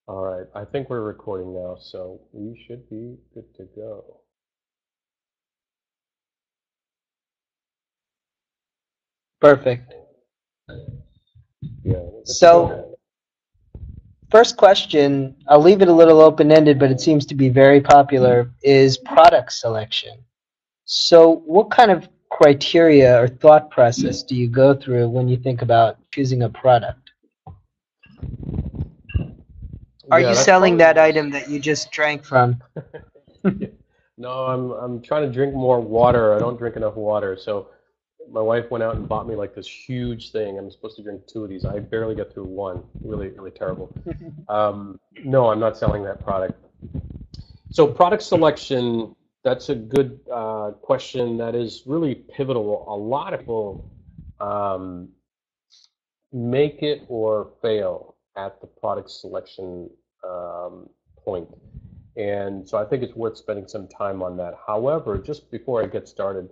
All right, I think we're recording now, so we should be good to go. Perfect. Yeah, we're good to So, go. first question, I'll leave it a little open-ended, but it seems to be very popular, is product selection. So, what kind of criteria or thought process do you go through when you think about choosing a product? Are Yeah, you that's selling probably the that most. item that you just drank from? Yeah. No, I'm trying to drink more water. I don't drink enough water, so my wife went out and bought me like this huge thing. I'm supposed to drink two of these. I barely get through one. Really, really terrible. No, I'm not selling that product. So product selection, that's a good question that is really pivotal. A lot of people um, make it or fail at the product selection um, point. And so I think it's worth spending some time on that. However, just before I get started,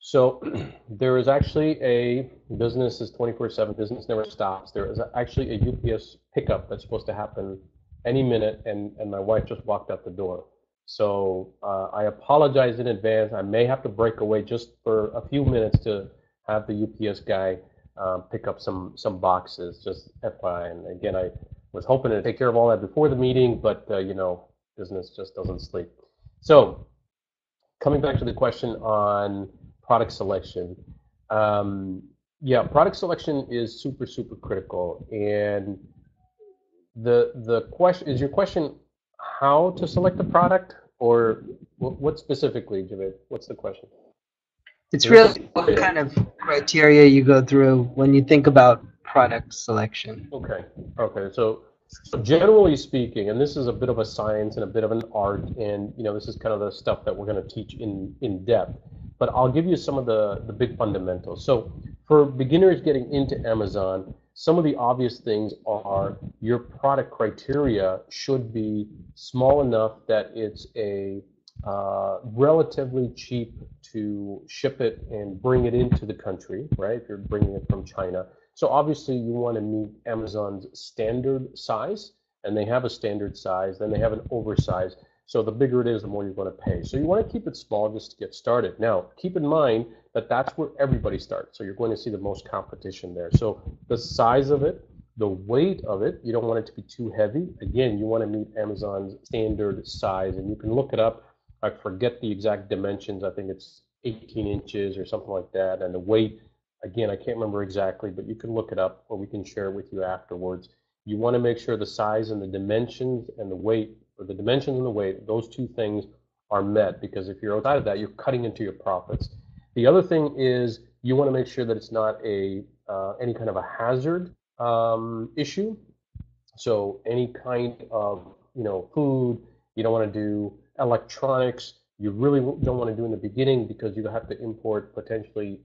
so there is actually a business is 24/7, business never stops. There is actually a UPS pickup that's supposed to happen any minute, and my wife just walked out the door. So I apologize in advance. I may have to break away just for a few minutes to have the UPS guy pick up some boxes, just FYI. And again, I was hoping to take care of all that before the meeting, but business just doesn't sleep. So coming back to the question on product selection, um, yeah, product selection is super, super critical. And the question is your question how to select a product or what specifically, Javed? What's the question? It's Is this really a what kind of criteria you go through when you think about product selection. okay? Okay, so generally speaking, and this is a bit of a science and a bit of an art, and this is kind of the stuff that we're going to teach in depth. But I'll give you some of the big fundamentals. So for beginners getting into Amazon, some of the obvious things are your product criteria should be small enough that it's a relatively cheap to ship it and bring it into the country, right? If you're bringing it from China. So obviously you want to meet Amazon's standard size, and they have a standard size, then they have an oversized. So the bigger it is, the more you're going to pay. So you want to keep it small just to get started. Now, keep in mind that that's where everybody starts. So you're going to see the most competition there. So the size of it, the weight of it, you don't want it to be too heavy. Again, you want to meet Amazon's standard size, and you can look it up. I forget the exact dimensions. I think it's 18 inches or something like that. And the weight, again, I can't remember exactly, but you can look it up or we can share it with you afterwards. You want to make sure the size and the dimensions and the weight, or the dimensions and the weight, those two things are met, because if you're outside of that, you're cutting into your profits. The other thing is you want to make sure that it's not a any kind of a hazard issue. So any kind of food, you don't want to do electronics. You really don't want to do in the beginning because you have to import potentially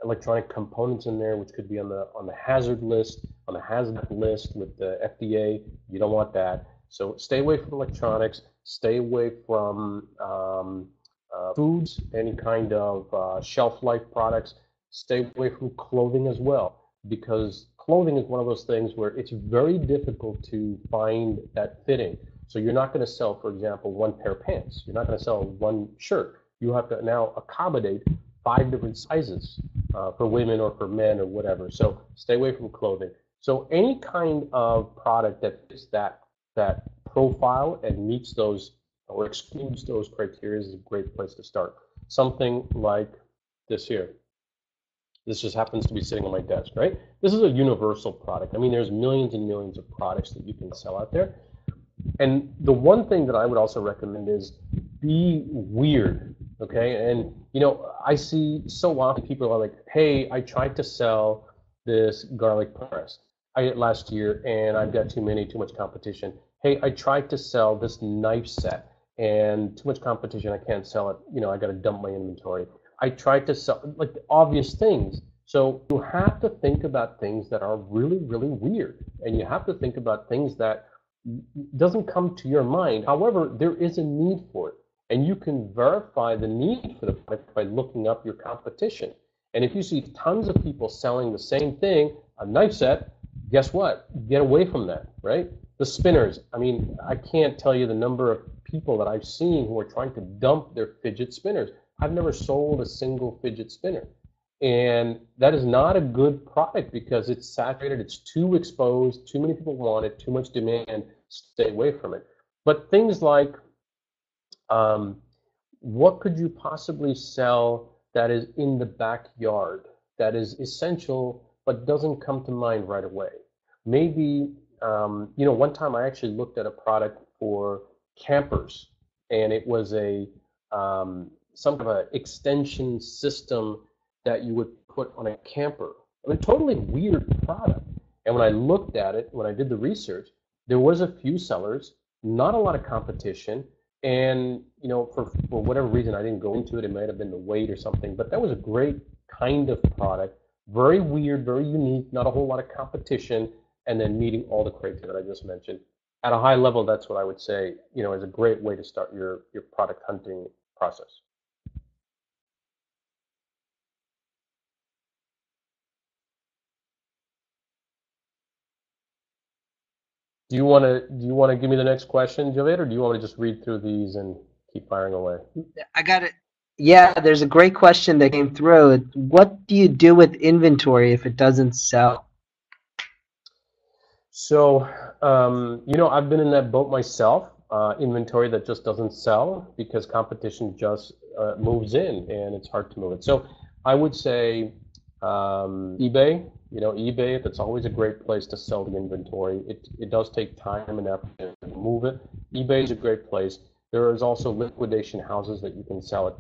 electronic components in there, which could be on the hazard list, on the hazard list with the FDA. You don't want that. So stay away from electronics. Stay away from foods, any kind of shelf life products. Stay away from clothing as well, because clothing is one of those things where it's very difficult to find that fitting. So you're not going to sell, for example, one pair of pants. You're not going to sell one shirt. You have to now accommodate five different sizes for women or for men or whatever. So stay away from clothing. So any kind of product that fits that profile and meets those or excludes those criteria is a great place to start. Something like this here. This just happens to be sitting on my desk, right? This is a universal product. I mean, there's millions and millions of products that you can sell out there. And the one thing that I would also recommend is be weird, okay? And I see so often people are like, "Hey, I tried to sell this garlic press last year, and I've got too much competition. Hey, I tried to sell this knife set, and too much competition. I can't sell it. I got to dump my inventory. I tried to sell like the obvious things." So you have to think about things that are really, really weird, and you have to think about things that doesn't come to your mind. However, there is a need for it. And you can verify the need for the product by looking up your competition. And if you see tons of people selling the same thing, a knife set, guess what? Get away from that, right? The spinners, I mean, I can't tell you the number of people that I've seen who are trying to dump their fidget spinners. I've never sold a single fidget spinner. And that is not a good product because it's saturated, it's too exposed, too many people want it, too much demand, stay away from it. But things like um, what could you possibly sell that is in the backyard that is essential but doesn't come to mind right away? Maybe, one time I actually looked at a product for campers, and it was some kind of extension system that you would put on a camper. I mean, totally weird product. And when I looked at it, when I did the research, there was a few sellers, not a lot of competition, and for whatever reason, I didn't go into it. It might have been the weight or something, but that was a great kind of product. Very weird, very unique, not a whole lot of competition, and then meeting all the criteria that I just mentioned. At a high level, that's what I would say, is a great way to start your product hunting process. Do you want to give me the next question, Javed, or do you want me to just read through these and keep firing away? I got it. Yeah, there's a great question that came through. What do you do with inventory if it doesn't sell? So, I've been in that boat myself. Inventory that just doesn't sell because competition just moves in and it's hard to move it. So, I would say eBay. eBay. That's always a great place to sell the inventory. It does take time and effort to move it. eBay is a great place. There is also liquidation houses that you can sell it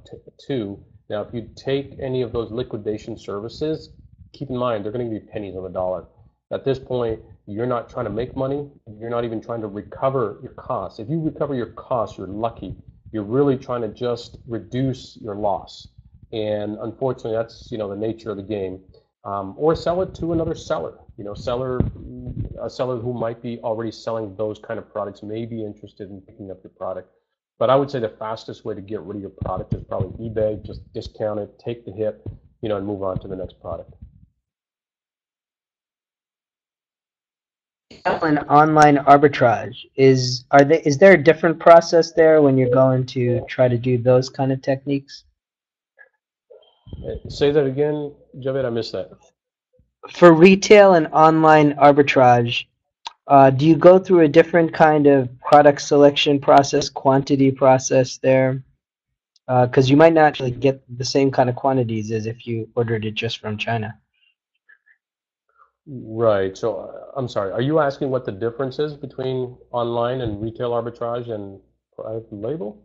to. Now, if you take any of those liquidation services, keep in mind they're going to be pennies on the dollar. At this point, you're not trying to make money. You're not even trying to recover your costs. If you recover your costs, you're lucky. You're really trying to just reduce your loss. And unfortunately, that's the nature of the game. Or sell it to another seller. A seller who might be already selling those kind of products may be interested in picking up your product. But I would say the fastest way to get rid of your product is probably eBay. Just discount it, take the hit, and move on to the next product. And online arbitrage is there a different process there when you're going to try to do those kind of techniques? Say that again, Javed. I missed that. For retail and online arbitrage, do you go through a different kind of product selection process, quantity process there? Because you might not actually get the same kind of quantities as if you ordered it just from China. Right. So I'm sorry. Are you asking what the difference is between online and retail arbitrage and private label?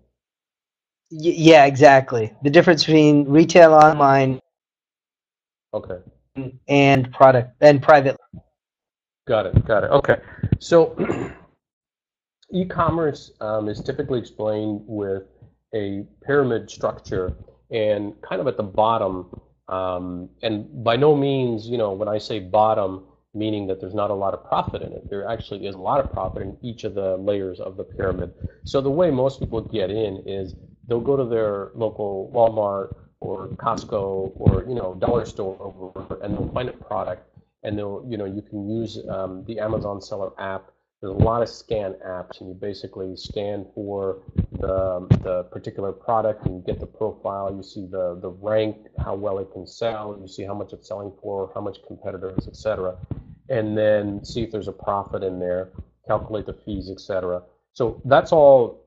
Yeah, exactly. The difference between retail, online, Okay. and product and private. Got it. Got it. Okay. So e-commerce is typically explained with a pyramid structure, and kind of at the bottom, and by no means, when I say bottom, meaning that there's not a lot of profit in it. There actually is a lot of profit in each of the layers of the pyramid. So the way most people get in is they'll go to their local Walmart or Costco or dollar store and they'll find a product, and you can use the Amazon Seller app. There's a lot of scan apps, and you basically scan for the particular product, and you get the profile. You see the rank, how well it can sell. You see how much it's selling for, how much competitors, etc., and then see if there's a profit in there. Calculate the fees, etc. So that's all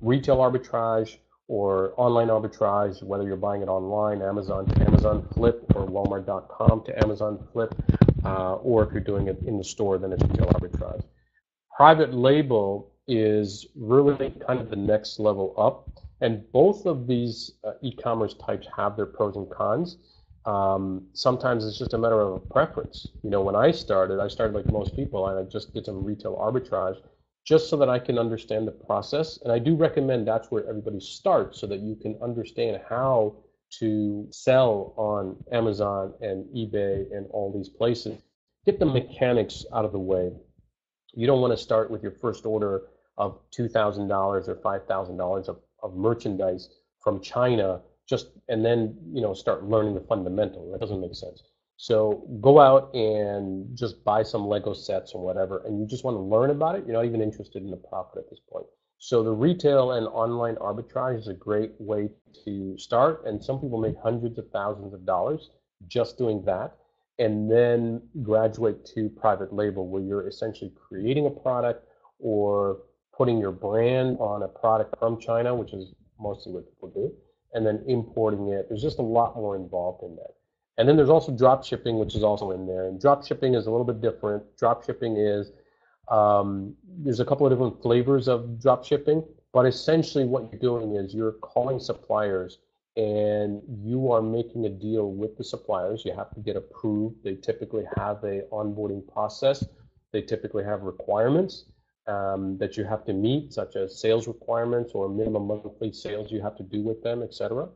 retail arbitrage or online arbitrage, whether you're buying it online, Amazon to Amazon Flip, or Walmart.com to Amazon Flip, or if you're doing it in the store, then it's retail arbitrage. Private label is really kind of the next level up, and both of these e-commerce types have their pros and cons. Sometimes it's just a matter of preference. When I started like most people, and I just did some retail arbitrage just so that I can understand the process. And I do recommend that's where everybody starts, so that you can understand how to sell on Amazon and eBay and all these places. Get the mechanics out of the way. You don't want to start with your first order of $2,000 or $5,000 of merchandise from China, and then start learning the fundamental. That doesn't make sense. So go out and just buy some Lego sets or whatever, and you just want to learn about it. You're not even interested in the profit at this point. So the retail and online arbitrage is a great way to start, and some people make hundreds of thousands of dollars just doing that, and then graduate to private label, where you're essentially creating a product or putting your brand on a product from China, which is mostly what people do, and then importing it. There's just a lot more involved in that. And then there's also drop shipping, which is also in there. And drop shipping is a little bit different. Drop shipping is, there's a couple of different flavors of drop shipping, but essentially what you're doing is you're calling suppliers and you are making a deal with the suppliers. You have to get approved. They typically have a onboarding process. They typically have requirements that you have to meet, such as sales requirements or minimum monthly sales you have to do with them, etc.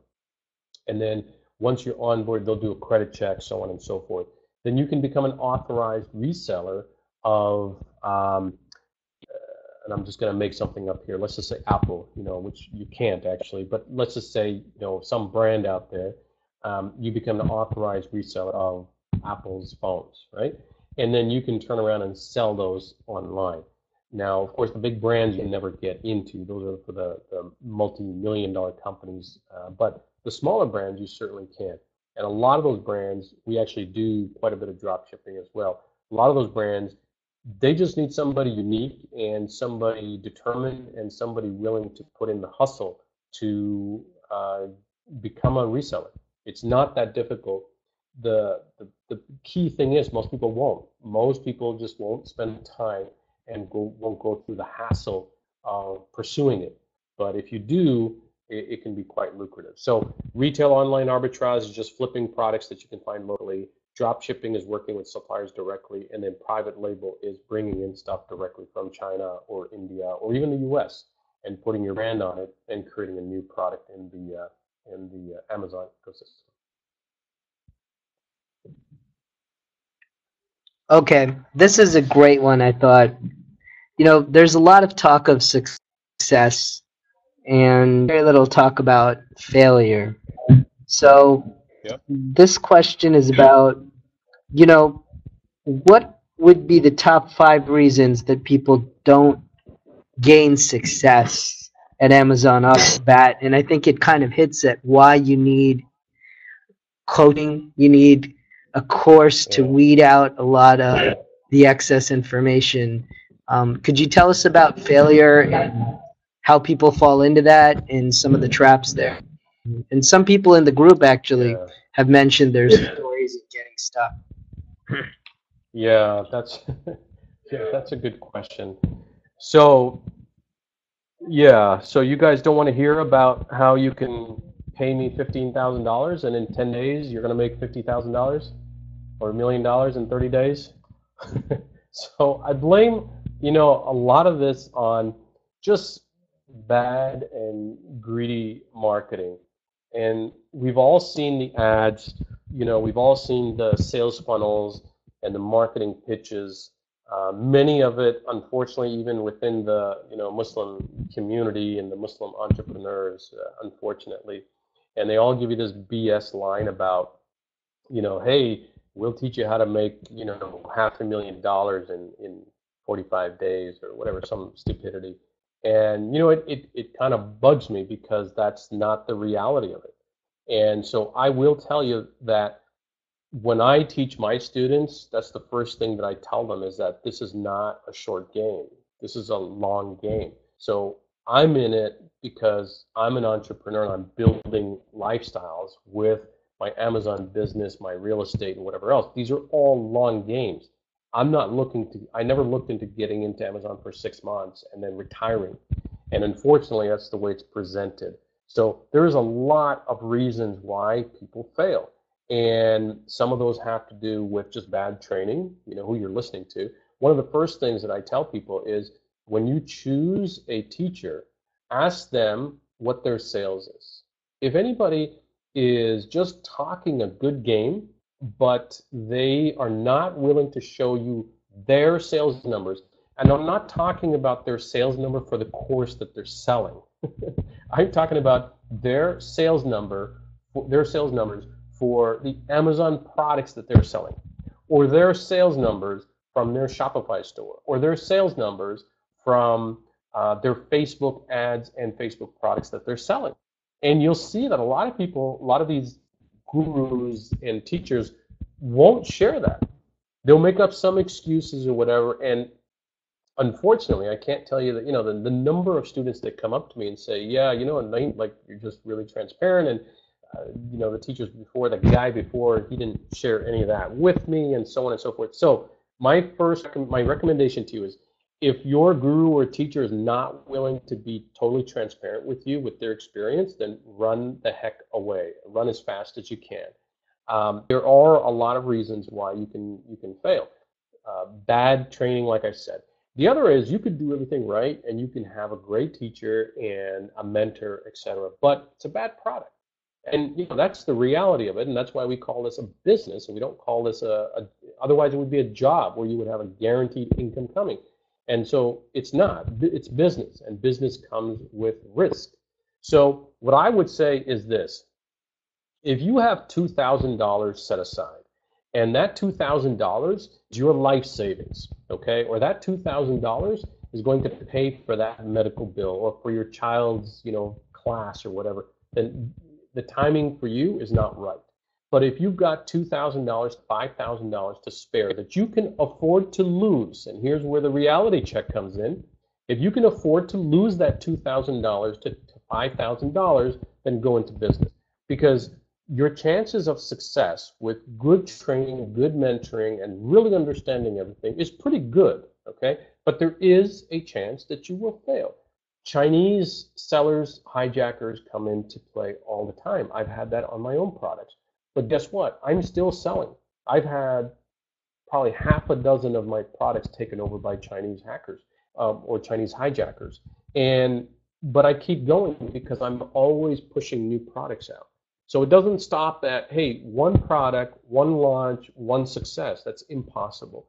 And then once you're on board, they'll do a credit check, so on and so forth. Then you can become an authorized reseller of, and I'm just going to make something up here. Let's just say Apple, which you can't actually, but let's just say, some brand out there. You become an authorized reseller of Apple's phones, right? And then you can turn around and sell those online. Now, of course, the big brands you never get into. Those are for the multi-million-dollar companies. But the smaller brands, you certainly can. And a lot of those brands, we actually do quite a bit of drop shipping as well. A lot of those brands, they just need somebody unique and somebody determined and somebody willing to put in the hustle to become a reseller. It's not that difficult. The key thing is most people won't. Most people just won't spend time and won't go through the hassle of pursuing it. But if you do, it can be quite lucrative. So retail online arbitrage is just flipping products that you can find locally. Drop shipping is working with suppliers directly, and then private label is bringing in stuff directly from China or India or even the US and putting your brand on it and creating a new product in the Amazon ecosystem. Okay, this is a great one, I thought. There's a lot of talk of success and very little talk about failure. So Yep. this question is about, what would be the top 5 reasons that people don't gain success at Amazon off the bat? And I think it kind of hits at why you need coaching, you need a course to weed out a lot of the excess information. Could you tell us about failure and how people fall into that and some of the traps there? And some people in the group actually have mentioned their stories of getting stuck. Yeah, that's a good question. So you guys don't want to hear about how you can pay me $15,000 and in 10 days you're going to make $50,000 or $1 million in 30 days? So I blame, a lot of this on just bad and greedy marketing. And we've all seen the ads, we've all seen the sales funnels and the marketing pitches. Many of it, unfortunately, even within the Muslim community and the Muslim entrepreneurs, unfortunately, and they all give you this BS line about, hey, we'll teach you how to make $500,000 in 45 days or whatever, some stupidity. And it kind of bugs me because that's not the reality of it. And so I will tell you that when I teach my students, that's the first thing that I tell them is that this is not a short game. This is a long game. So I'm in it because I'm an entrepreneur and I'm building lifestyles with my Amazon business, my real estate, and whatever else. These are all long games. I never looked into getting into Amazon for 6 months and then retiring. And unfortunately, that's the way it's presented. So there's a lot of reasons why people fail. And some of those have to do with just bad training, who you're listening to. One of the first things that I tell people is when you choose a teacher, ask them what their sales is. If anybody is just talking a good game, but they are not willing to show you their sales numbers, and I'm not talking about their sales number for the course that they're selling. I'm talking about their sales numbers for the Amazon products that they're selling, or their sales numbers from their Shopify store, or their sales numbers from their Facebook ads and Facebook products that they're selling. And you'll see that a lot of people, a lot of these gurus and teachers won't share that. They'll make up some excuses or whatever, and unfortunately, I can't tell you that, the number of students that come up to me and say, yeah, like you're just really transparent, and the teachers before, the guy before, he didn't share any of that with me, and so on and so forth. So my recommendation to you is, if your guru or teacher is not willing to be totally transparent with you with their experience, then run the heck away. Run as fast as you can. There are a lot of reasons why you can fail. Bad training, like I said. The other is, you could do everything right and you can have a great teacher and a mentor, etc. But it's a bad product. And that's the reality of it, and that's why we call this a business, and we don't call this otherwise it would be a job where you would have a guaranteed income coming. And so it's not. It's business, and business comes with risk. So what I would say is this: if you have $2,000 set aside, and that $2,000 is your life savings, okay, or that $2,000 is going to pay for that medical bill or for your child's, class or whatever, then the timing for you is not right. But if you've got $2,000, $5,000 to spare that you can afford to lose, and here's where the reality check comes in. If you can afford to lose that $2,000 to $5,000, then go into business. Because your chances of success with good training, good mentoring, and really understanding everything is pretty good, okay? But there is a chance that you will fail. Chinese sellers, hijackers come into play all the time. I've had that on my own products. But guess what? I'm still selling. I've had probably half a dozen of my products taken over by Chinese hackers or Chinese hijackers. But I keep going because I'm always pushing new products out. So it doesn't stop at, hey, one product, one launch, one success. That's impossible.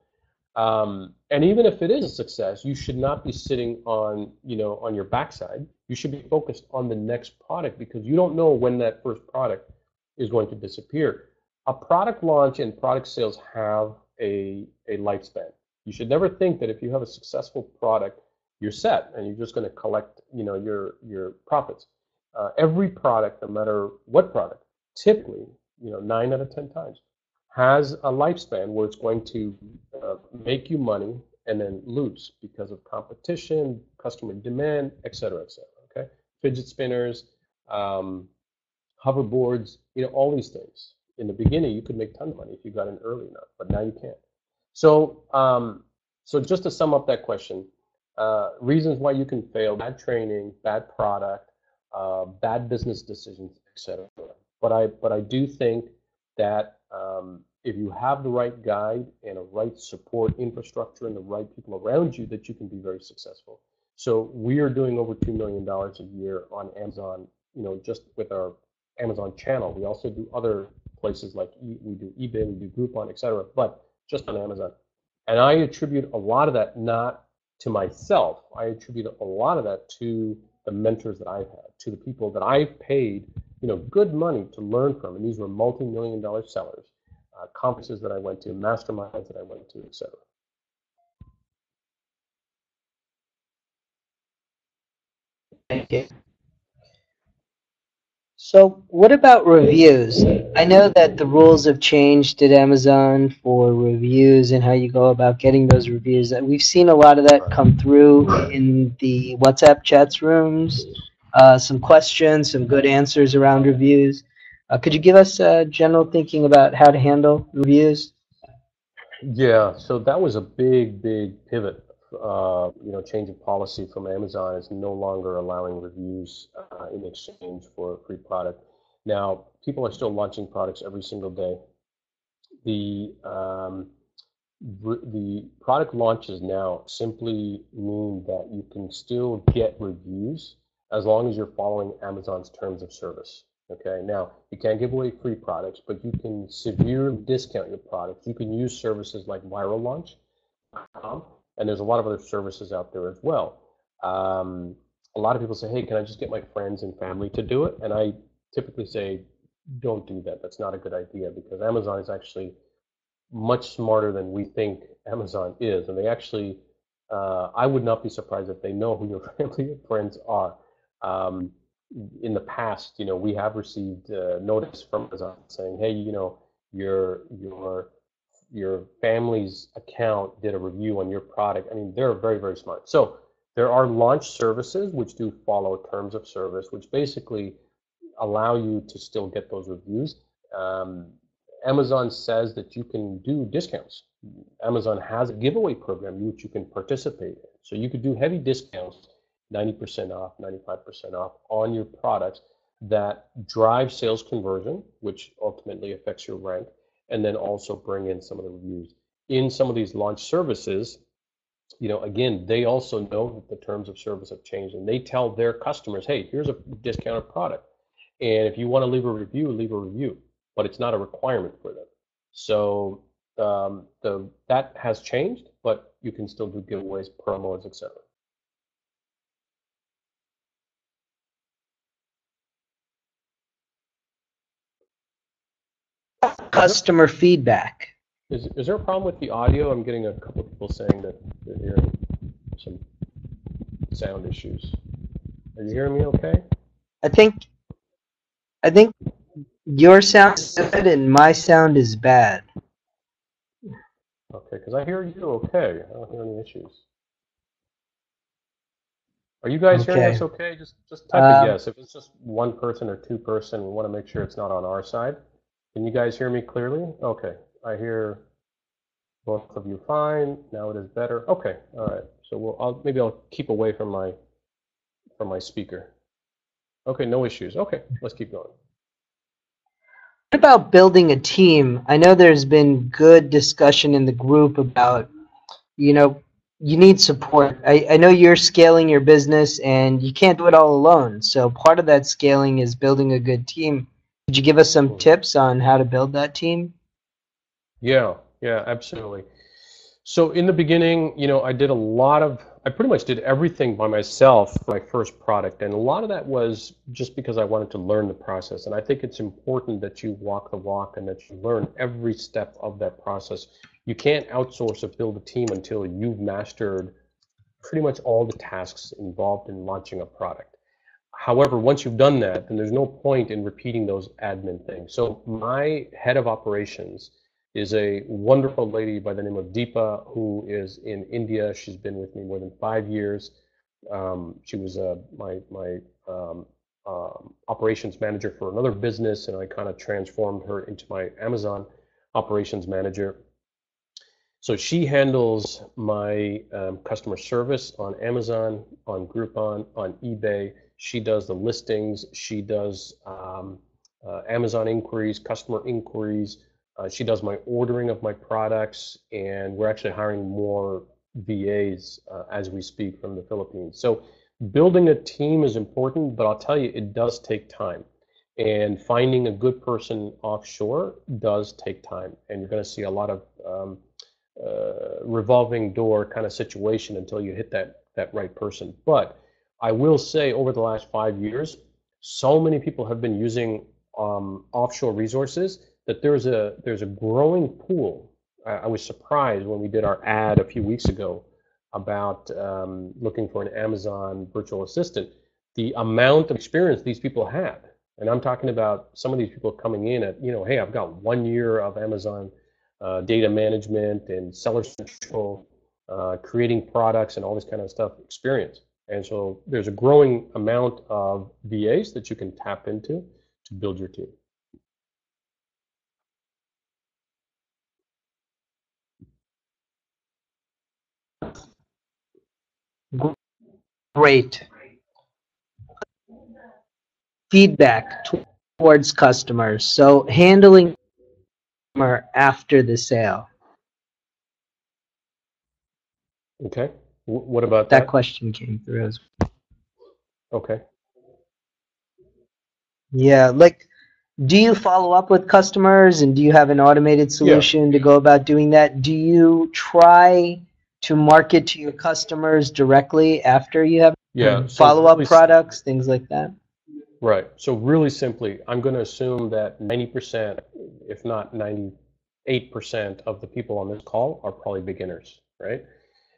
And even if it is a success, you should not be sitting on your backside. You should be focused on the next product, because you don't know when that first product is going to disappear. A product launch and product sales have a lifespan. You should never think that if you have a successful product, you're set and you're just going to collect your profits. Every product, no matter what product, typically 9 out of 10 times has a lifespan where it's going to make you money and then lose because of competition, customer demand, et cetera, okay? Fidget spinners, hoverboards, all these things. In the beginning, you could make tons of money if you got in early enough, but now you can't. So, so just to sum up that question, reasons why you can fail: bad training, bad product, bad business decisions, etc. But I do think that if you have the right guide and a right support infrastructure and the right people around you, that you can be very successful. So we are doing over $2 million a year on Amazon, just with our Amazon channel. We also do other places like we do eBay, we do Groupon, etc., but just on Amazon. And I attribute a lot of that not to myself. I attribute a lot of that to the mentors that I've had, to the people that I've paid, good money to learn from. And these were multi-million-dollar sellers, conferences that I went to, masterminds that I went to, etc. Thank you. So what about reviews? I know that the rules have changed at Amazon for reviews and how you go about getting those reviews. We've seen a lot of that come through in the WhatsApp chats rooms, some questions, some good answers around reviews. Could you give us general thinking about how to handle reviews? Yeah, so that was a big pivot. Change of policy from Amazon is no longer allowing reviews in exchange for a free product. Now, people are still launching products every single day. The product launches now simply mean that you can still get reviews as long as you're following Amazon's terms of service. Okay, now you can't give away free products, but you can severely discount your products. You can use services like Viral Launch. And there's a lot of other services out there as well. A lot of people say, hey, can I just get my friends and family to do it? And I typically say, don't do that. That's not a good idea because Amazon is actually much smarter than we think Amazon is, and they actually, I would not be surprised if they know who your family and friends are. Um, in the past, we have received notice from Amazon saying, hey, your family's account did a review on your product. I mean, they're very, very smart. So there are launch services which do follow terms of service, which basically allow you to still get those reviews. Um, Amazon says that you can do discounts. Amazon has a giveaway program which you can participate in. So you could do heavy discounts, 90% off, 95% off on your products that drive sales conversion, which ultimately affects your rank, and then also bring in some of the reviews. In some of these launch services, again, they also know that the terms of service have changed, and they tell their customers, hey, here's a discounted product. And if you want to leave a review, leave a review, but it's not a requirement for them. So that has changed, but you can still do giveaways, promos, etc. Customer feedback. Is there a problem with the audio? I'm getting a couple of people saying that they're hearing some sound issues. Are you hearing me okay? I think your sound is good and my sound is bad. Okay, because I hear you okay. I don't hear any issues. Are you guys hearing us okay? Just type a yes. If it's just one person or two person, we want to make sure it's not on our side. Can you guys hear me clearly? Okay, I hear both of you fine. Now it is better. Okay, all right. So maybe I'll keep away from my speaker. Okay, no issues. Okay, let's keep going. What about building a team? I know there's been good discussion in the group about, you need support. I know you're scaling your business and you can't do it all alone. So part of that scaling is building a good team. Could you give us some tips on how to build that team? Yeah, absolutely. So in the beginning, I pretty much did everything by myself for my first product. And a lot of that was just because I wanted to learn the process. And I think it's important that you walk the walk and that you learn every step of that process. You can't outsource or build a team until you've mastered pretty much all the tasks involved in launching a product. However, once you've done that, then there's no point in repeating those admin things. So my head of operations is a wonderful lady by the name of Deepa, who is in India. She's been with me more than 5 years. She was my operations manager for another business, and I kind of transformed her into my Amazon operations manager. So she handles my customer service on Amazon, on Groupon, on eBay. She does the listings. She does Amazon inquiries, customer inquiries. She does my ordering of my products, and we're actually hiring more VAs as we speak from the Philippines. So building a team is important, but I'll tell you, it does take time. And finding a good person offshore does take time. And you're going to see a lot of revolving door kind of situation until you hit that right person. But I will say over the last 5 years, so many people have been using offshore resources that there's a growing pool. I was surprised when we did our ad a few weeks ago about looking for an Amazon virtual assistant, the amount of experience these people had. And I'm talking about some of these people coming in at, hey, I've got 1 year of Amazon data management and Seller Central, creating products and all this kind of stuff experience. And so there's a growing amount of VAs that you can tap into to build your team. Great. Feedback towards customers. So handling after the sale. Okay. What about that? That question came through as well. Okay. Yeah, do you follow up with customers, and do you have an automated solution to go about doing that? Do you try to market to your customers directly after you have follow-up products, things like that? Right. So really simply, I'm going to assume that 90%, if not 98% of the people on this call are probably beginners, right?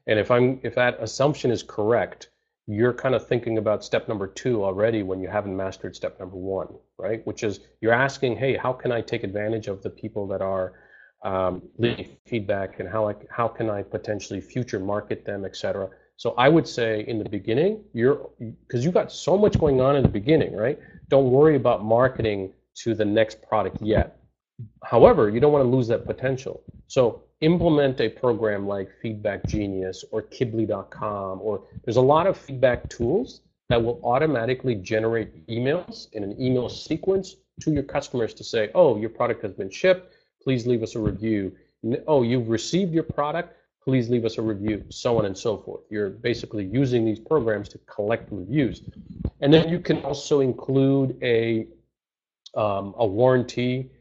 And if that assumption is correct, you're kind of thinking about step number two already when you haven't mastered step number one, right? Which is you're asking, hey, how can I take advantage of the people that are leaving feedback, and how can I potentially future market them, et cetera. So I would say in the beginning, because you've got so much going on in the beginning, right? Don't worry about marketing to the next product yet. However, you don't want to lose that potential. So implement a program like Feedback Genius or Kibly.com, or there's a lot of feedback tools that will automatically generate emails in an email sequence to your customers to say, oh, your product has been shipped, please leave us a review. Oh, you've received your product, please leave us a review, so on and so forth. You're basically using these programs to collect reviews. And then you can also include a warranty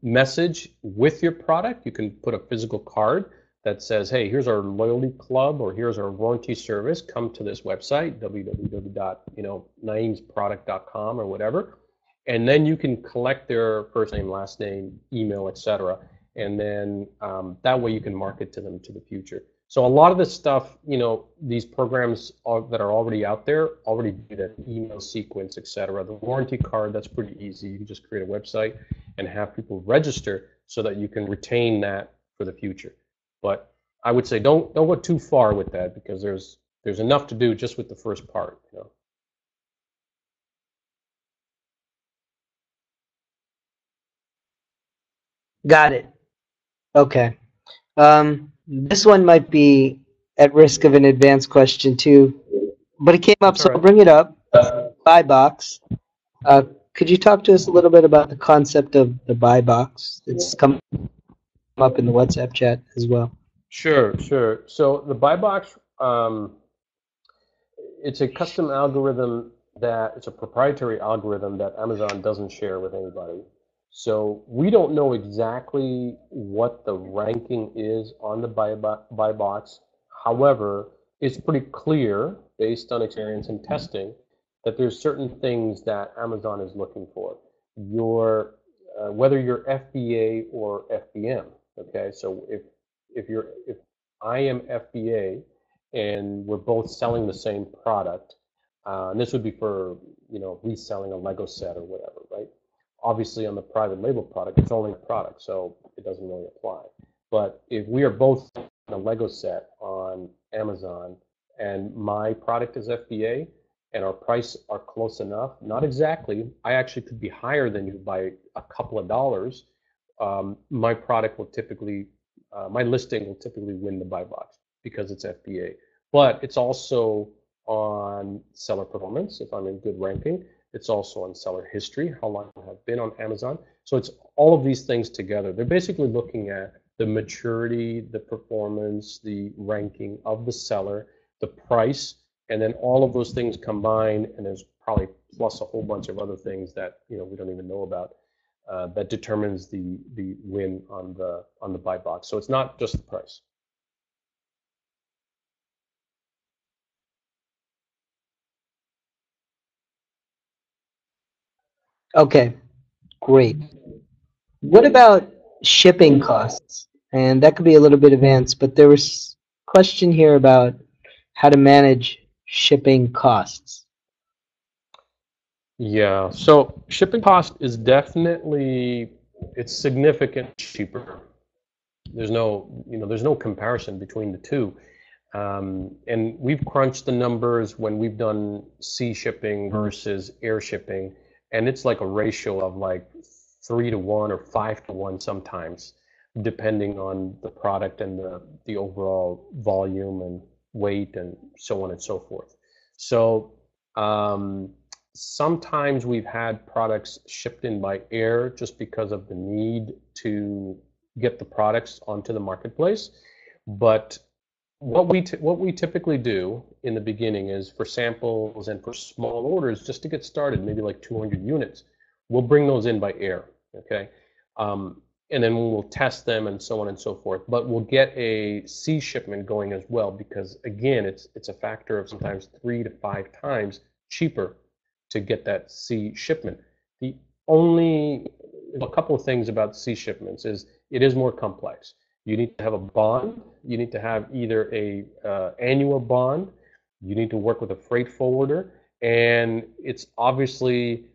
message with your product. You can put a physical card that says, hey, here's our loyalty club, or here's our warranty service. Come to this website, www.naeemsproduct.com or whatever. And then you can collect their first name, last name, email, etc. And then that way you can market to them to the future. So a lot of this stuff, these programs that are already out there already do that email sequence, etc. The warranty card, that's pretty easy. You can just create a website and have people register so that you can retain that for the future. But I would say don't go too far with that, because there's enough to do just with the first part. Got it. Okay. This one might be at risk of an advanced question too, but it came up, That's so all I'll right. bring it up. Buy box. Could you talk to us a little bit about the concept of the buy box? It's come up in the WhatsApp chat as well. Sure. So the buy box, it's a custom algorithm it's a proprietary algorithm that Amazon doesn't share with anybody. So we don't know exactly what the ranking is on the buy box. However, it's pretty clear, based on experience and testing, that there's certain things that Amazon is looking for. Whether you're FBA or FBM. Okay, so if I am FBA and we're both selling the same product, and this would be for reselling a Lego set or whatever, right? Obviously, on the private label product, it's only a product, so it doesn't really apply. But if we are both selling a Lego set on Amazon and my product is FBA and our price are close enough, not exactly, I actually could be higher than you by a couple of dollars, my product will typically, my listing will typically win the buy box because it's FBA. But it's also on seller performance, if I'm in good ranking. It's also on seller history, how long I have been on Amazon. So it's all of these things together. They're basically looking at the maturity, the performance, the ranking of the seller, the price, and then all of those things combined, and there's probably plus a whole bunch of other things that we don't even know about, that determines the win on the buy box. So it's not just the price. Okay, great. What about shipping costs? And that could be a little bit advanced, but there was a question here about how to manage shipping costs. Yeah, so shipping cost is definitely, it's significant cheaper. There's no comparison between the two. And we've crunched the numbers when we've done sea shipping versus air shipping, and it's like a ratio of like 3 to 1 or 5 to 1 sometimes, depending on the product and the overall volume and weight and so on and so forth. So sometimes we've had products shipped in by air just because of the need to get the products onto the marketplace. But what we typically do in the beginning is, for samples and for small orders, just to get started, maybe like 200 units, we'll bring those in by air, okay? And then we'll test them and so on and so forth. But we'll get a sea shipment going as well, because again, it's a factor of sometimes 3 to 5 times cheaper to get that C shipment. The only, a couple of things about C shipments is it is more complex. You need to have a bond. You need to have either a annual bond. You need to work with a freight forwarder, and it's obviously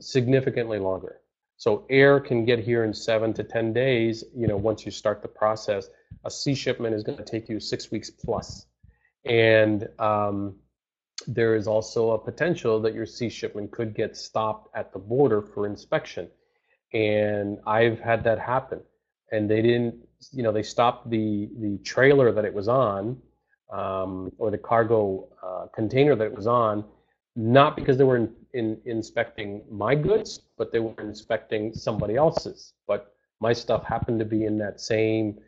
significantly longer. So air can get here in 7 to 10 days. Once you start the process, a sea shipment is going to take you 6 weeks plus. And there is also a potential that your sea shipment could get stopped at the border for inspection. And I've had that happen. And they didn't, they stopped the trailer that it was on, or the cargo container that it was on, not because they were inspecting my goods, but they were inspecting somebody else's. But my stuff happened to be in that same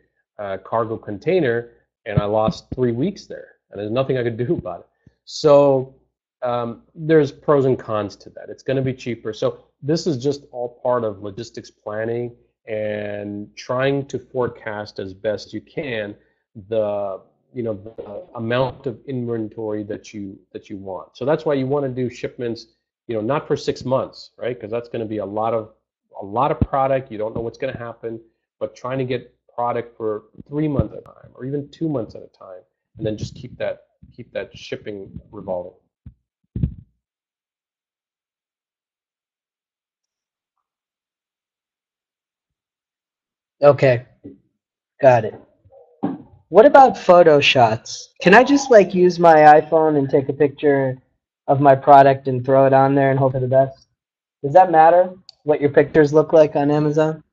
cargo container, and I lost 3 weeks there, and there's nothing I could do about it. So there's pros and cons to that. It's going to be cheaper. So this is just all part of logistics planning and trying to forecast as best you can the amount of inventory that you want. So that's why you want to do shipments, not for 6 months, right? Because that's going to be a lot of product. You don't know what's going to happen, but trying to get product for 3 months at a time, or even 2 months at a time, and then just keep that shipping revolving. Okay, got it. What about photo shots? Can I just use my iPhone and take a picture of my product and throw it on there and hope for the best? Does that matter what your pictures look like on Amazon?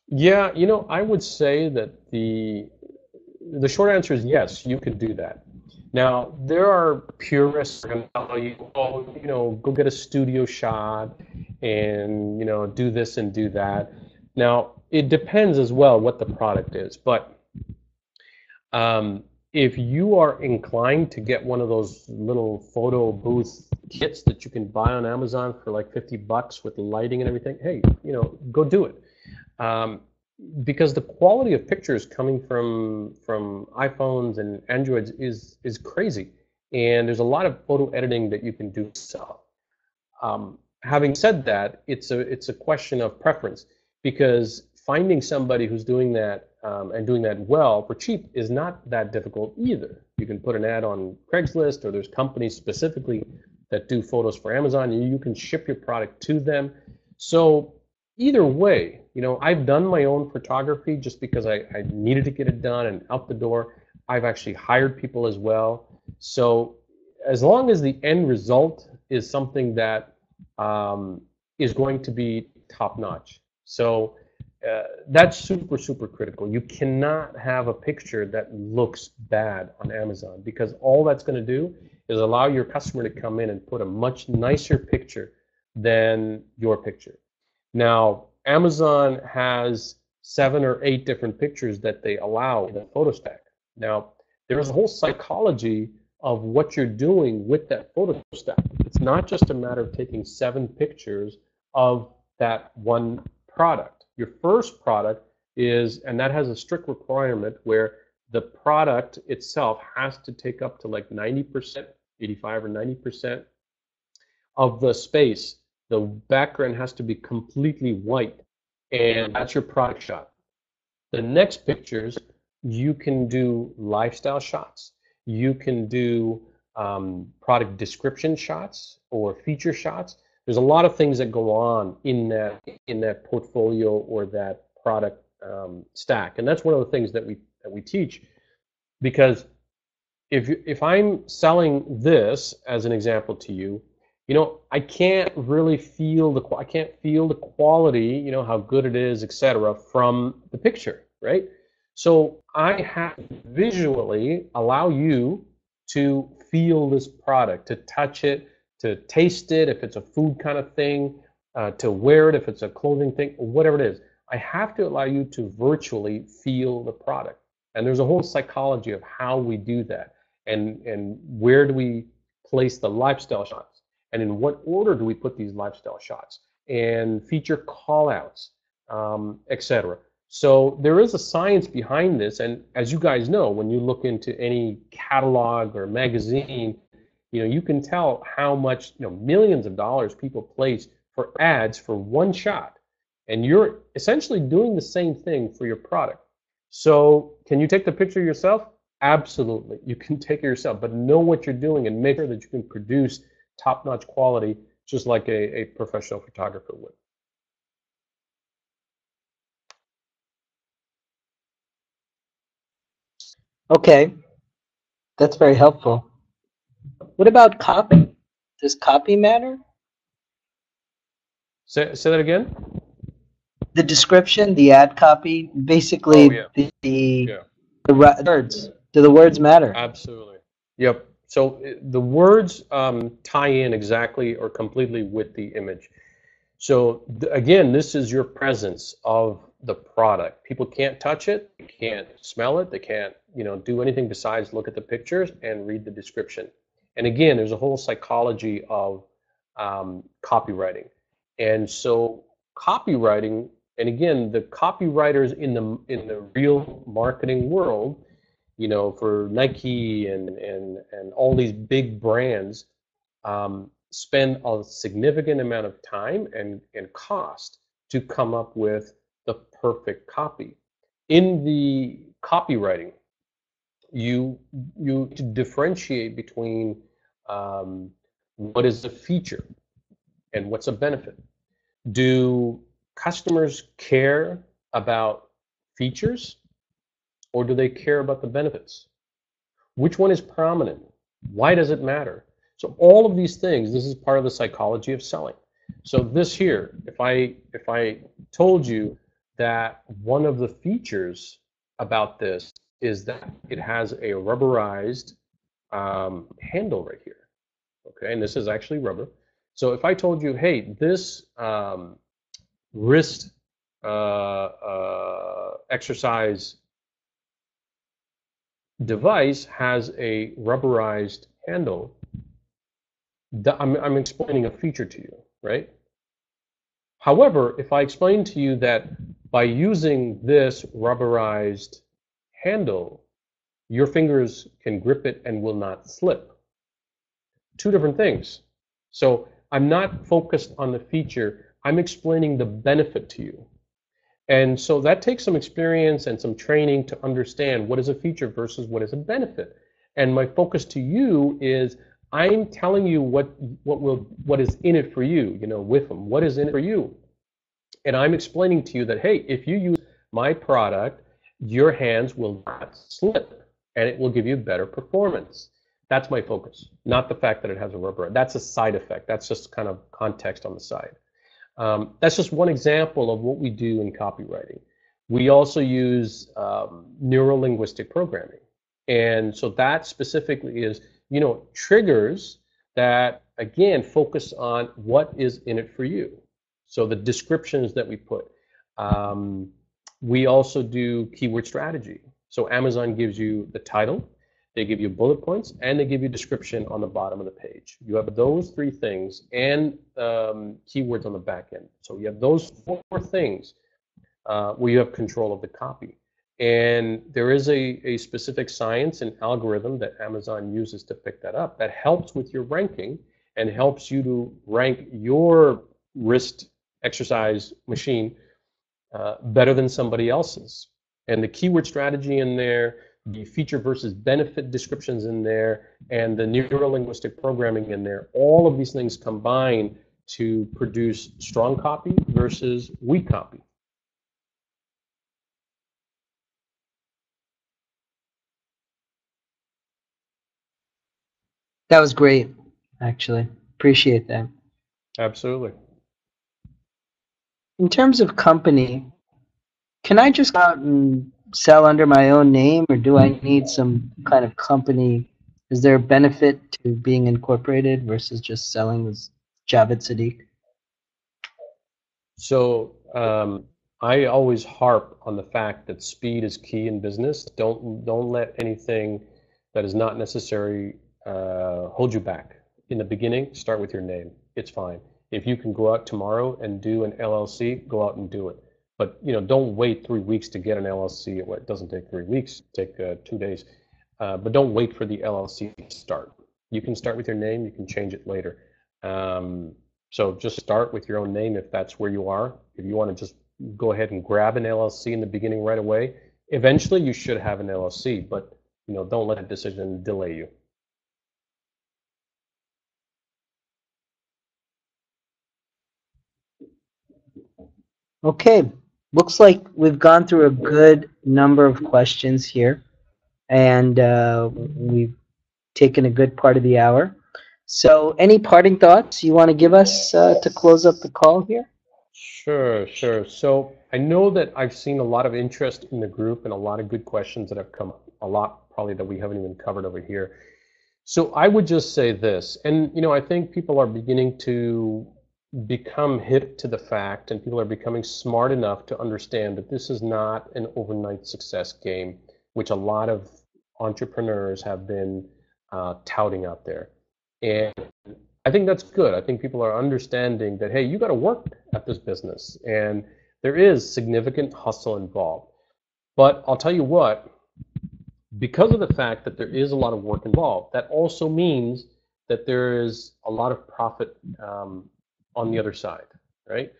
Yeah, I would say that the short answer is yes, you could do that. Now, there are purists who are going to tell you, oh, go get a studio shot and, do this and do that. Now, it depends as well what the product is, but if you are inclined to get one of those little photo booth kits that you can buy on Amazon for like $50 with lighting and everything, hey, go do it. Because the quality of pictures coming from iPhones and Androids is crazy, and there's a lot of photo editing that you can do yourself. Having said that, it's a question of preference, because finding somebody who's doing that and doing that well for cheap is not that difficult either. You can put an ad on Craigslist, or there's companies specifically that do photos for Amazon, and you can ship your product to them. So either way, I've done my own photography just because I needed to get it done and out the door. I've actually hired people as well. So as long as the end result is something that is going to be top notch. So that's super, super critical. You cannot have a picture that looks bad on Amazon, because all that's going to do is allow your customer to come in and put a much nicer picture than your picture. Now, Amazon has 7 or 8 different pictures that they allow in the photo stack. Now, there's a whole psychology of what you're doing with that photo stack. It's not just a matter of taking 7 pictures of that one product. Your first product is, and that has a strict requirement where the product itself has to take up to like 90%, 85 or 90% of the space. The background has to be completely white, and that's your product shot. The next pictures, you can do lifestyle shots. You can do product description shots or feature shots. There's a lot of things that go on in that portfolio or that product stack, and that's one of the things that we teach. Because if I'm selling this as an example to you, I can't really feel the quality, how good it is, etc., from the picture, right? So I have to visually allow you to feel this product, to touch it, to taste it if it's a food kind of thing, to wear it if it's a clothing thing, whatever it is. I have to allow you to virtually feel the product. And there's a whole psychology of how we do that, and where do we place the lifestyle shots, and in what order do we put these lifestyle shots, and feature call-outs, etc. So there is a science behind this, and as you guys know, when you look into any catalog or magazine, you can tell how much, millions of dollars people place for ads for one shot. And you're essentially doing the same thing for your product. So can you take the picture yourself? Absolutely. You can take it yourself, but know what you're doing and make sure that you can produce top-notch quality just like a professional photographer would. Okay, that's very helpful. What about copy? Does copy matter? Say that again? The description, the ad copy, basically the words. Do the words matter? Absolutely. Yep. So the words tie in exactly or completely with the image. So again, this is your presence of the product. People can't touch it, they can't smell it, they can't, do anything besides look at the pictures and read the description. And again, there's a whole psychology of copywriting. And so copywriting, and again, the copywriters in the real marketing world, for Nike and all these big brands, spend a significant amount of time and cost to come up with the perfect copy. In the copywriting, you differentiate between what is a feature and what's a benefit. Do customers care about features, or do they care about the benefits? Which one is prominent? Why does it matter? So all of these things, this is part of the psychology of selling. So this here, if I told you that one of the features about this is that it has a rubberized handle right here, okay, and this is actually rubber. So if I told you, hey, this wrist exercise device has a rubberized handle, I'm explaining a feature to you, right? However, if I explain to you that by using this rubberized handle, your fingers can grip it and will not slip. Two different things. So I'm not focused on the feature, I'm explaining the benefit to you. And so that takes some experience and some training to understand what is a feature versus what is a benefit. And my focus to you is I'm telling you what is in it for you, with them. What is in it for you? And I'm explaining to you that, hey, if you use my product, your hands will not slip and it will give you better performance. That's my focus, not the fact that it has a rubber. That's a side effect. That's just kind of context on the side. That's just one example of what we do in copywriting. We also use neuro-linguistic programming. And so that specifically is, triggers that, again, focus on what is in it for you. So the descriptions that we put. We also do keyword strategy. So Amazon gives you the title, they give you bullet points, and they give you description on the bottom of the page. You have those three things and keywords on the back end. So you have those four things where you have control of the copy. And there is a specific science and algorithm that Amazon uses to pick that up that helps with your ranking and helps you to rank your wrist exercise machine better than somebody else's. And the keyword strategy in there, the feature versus benefit descriptions in there, and the neuro-linguistic programming in there, all of these things combine to produce strong copy versus weak copy. That was great, actually. Appreciate that. Absolutely. In terms of company, can I just go out and sell under my own name, or do I need some kind of company? Is there a benefit to being incorporated versus just selling as Javed Sadiq? So I always harp on the fact that speed is key in business. Don't let anything that is not necessary hold you back. In the beginning, start with your name. It's fine. If you can go out tomorrow and do an LLC, go out and do it. But don't wait 3 weeks to get an LLC. It doesn't take 3 weeks. Take 2 days. But don't wait for the LLC to start. You can start with your name, you can change it later. So just start with your own name if that's where you are. If you want to just go ahead and grab an LLC in the beginning right away, eventually you should have an LLC, but don't let a decision delay you. Okay, looks like we've gone through a good number of questions here, and we've taken a good part of the hour. So, any parting thoughts you want to give us to close up the call here? Sure, sure. So I know that I've seen a lot of interest in the group and a lot of good questions that have come up, a lot probably that we haven't even covered over here. So I would just say this, and I think people are beginning to become hip to the fact, and people are becoming smart enough to understand that this is not an overnight success game, which a lot of entrepreneurs have been touting out there. And I think that's good. I think people are understanding that, hey, you got to work at this business, and there is significant hustle involved. But I'll tell you what, because of the fact that there is a lot of work involved, that also means that there is a lot of profit on the other side, right?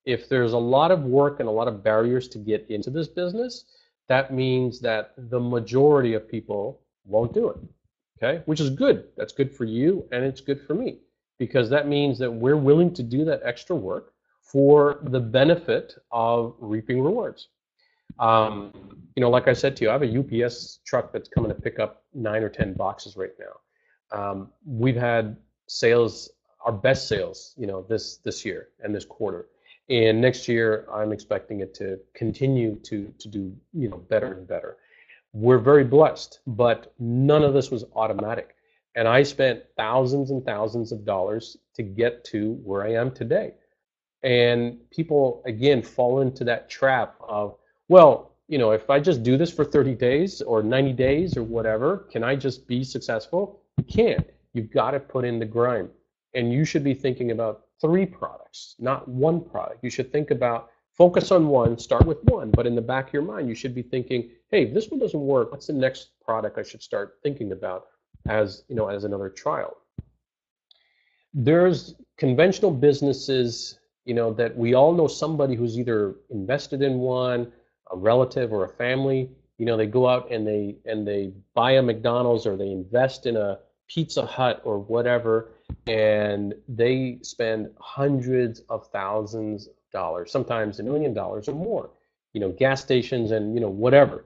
If there's a lot of work and a lot of barriers to get into this business, that means that the majority of people won't do it, okay? Which is good. That's good for you, and it's good for me, because that means that we're willing to do that extra work for the benefit of reaping rewards. Like I said to you, I have a UPS truck that's coming to pick up 9 or 10 boxes right now. We've had sales, our best sales, this year and this quarter. And next year, I'm expecting it to continue to do, better and better. We're very blessed, but none of this was automatic. And I spent thousands and thousands of dollars to get to where I am today. And people, again, fall into that trap of, well, if I just do this for 30 days or 90 days or whatever, can I just be successful? You can't. You've got to put in the grind. And you should be thinking about 3 products, not 1 product. You should think about, focus on 1, start with 1, but in the back of your mind, you should be thinking, hey, if this one doesn't work, what's the next product I should start thinking about as another trial? There's conventional businesses, that we all know somebody who's either invested in one, a relative or a family. They go out and they buy a McDonald's, or they invest in a Pizza Hut or whatever, and they spend hundreds of thousands of dollars, sometimes $1 million or more, gas stations and whatever.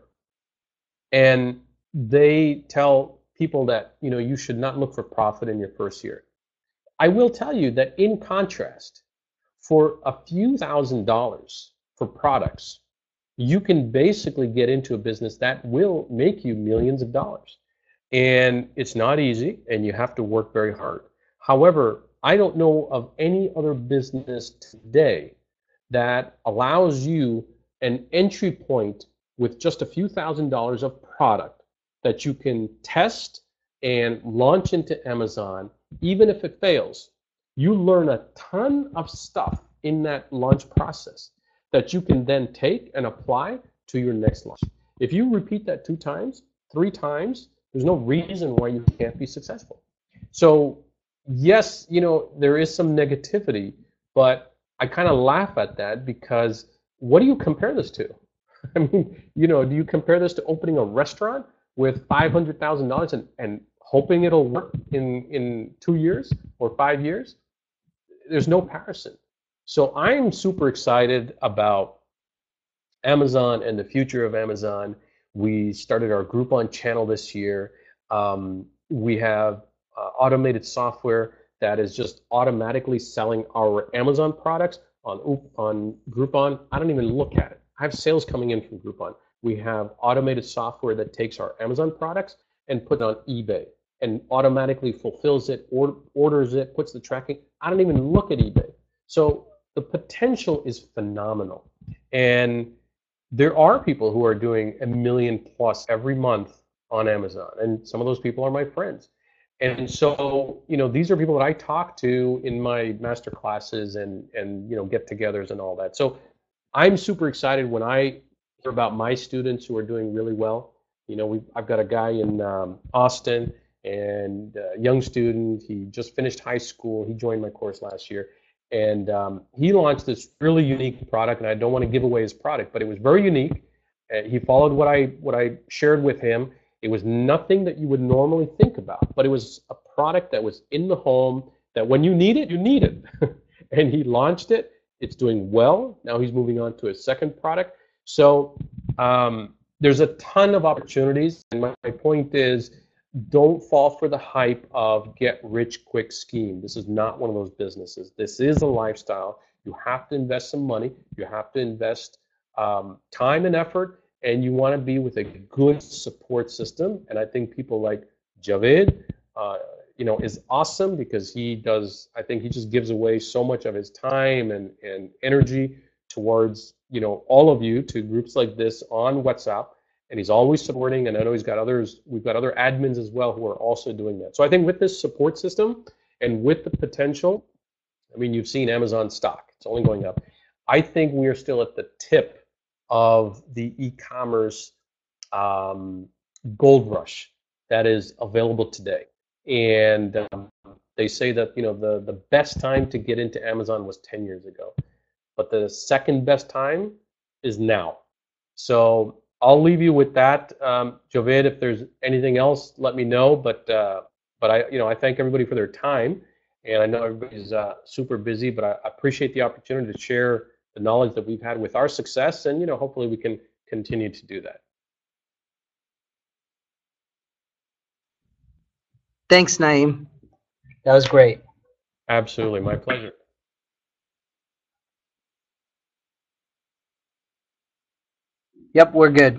And they tell people that you should not look for profit in your first year. I will tell you that in contrast, for a few $1,000s for products, you can basically get into a business that will make you millions of dollars. And it's not easy, and you have to work very hard. However, I don't know of any other business today that allows you an entry point with just a few $1,000s of product that you can test and launch into Amazon. Even if it fails, you learn a ton of stuff in that launch process that you can then take and apply to your next launch. If you repeat that 2 times, 3 times, there's no reason why you can't be successful. So yes, there is some negativity, but I kind of laugh at that, because what do you compare this to? I mean, do you compare this to opening a restaurant with $500,000 and hoping it'll work in 2 years or 5 years? There's no comparison. So I'm super excited about Amazon and the future of Amazon. We started our Groupon channel this year. We have automated software that is just automatically selling our Amazon products on Groupon. I don't even look at it. I have sales coming in from Groupon. We have automated software that takes our Amazon products and puts it on eBay and automatically fulfills it, orders it, puts the tracking. I don't even look at eBay. So the potential is phenomenal. And there are people who are doing $1 million plus every month on Amazon, and some of those people are my friends. And so, these are people that I talk to in my master classes and get-togethers and all that. So I'm super excited when I hear about my students who are doing really well. I've got a guy in Austin. and young student. He just finished high school. He joined my course last year, and he launched this really unique product. And I don't want to give away his product, but it was very unique. He followed what I shared with him. It was nothing that you would normally think about, but it was a product that was in the home that when you need it, you need it. And he launched it. It's doing well. Now he's moving on to his second product. So there's a ton of opportunities. And my point is, don't fall for the hype of get rich quick scheme. This is not one of those businesses. This is a lifestyle. You have to invest some money. You have to invest time and effort, and you want to be with a good support system. And I think people like Javed, is awesome because I think he just gives away so much of his time and energy towards, all of you to groups like this on WhatsApp. And he's always supporting, and I know we've got other admins as well who are also doing that. So I think with this support system and with the potential, you've seen Amazon stock, it's only going up. I think we are still at the tip of the e-commerce gold rush that is available today. And they say that the best time to get into Amazon was 10 years ago, but the second best time is now. So I'll leave you with that, Javed. If there's anything else, let me know. But I thank everybody for their time, and I know everybody's super busy, but I appreciate the opportunity to share the knowledge that we've had with our success, and hopefully we can continue to do that. Thanks, Naeem. That was great. Absolutely, my pleasure. Yep, we're good.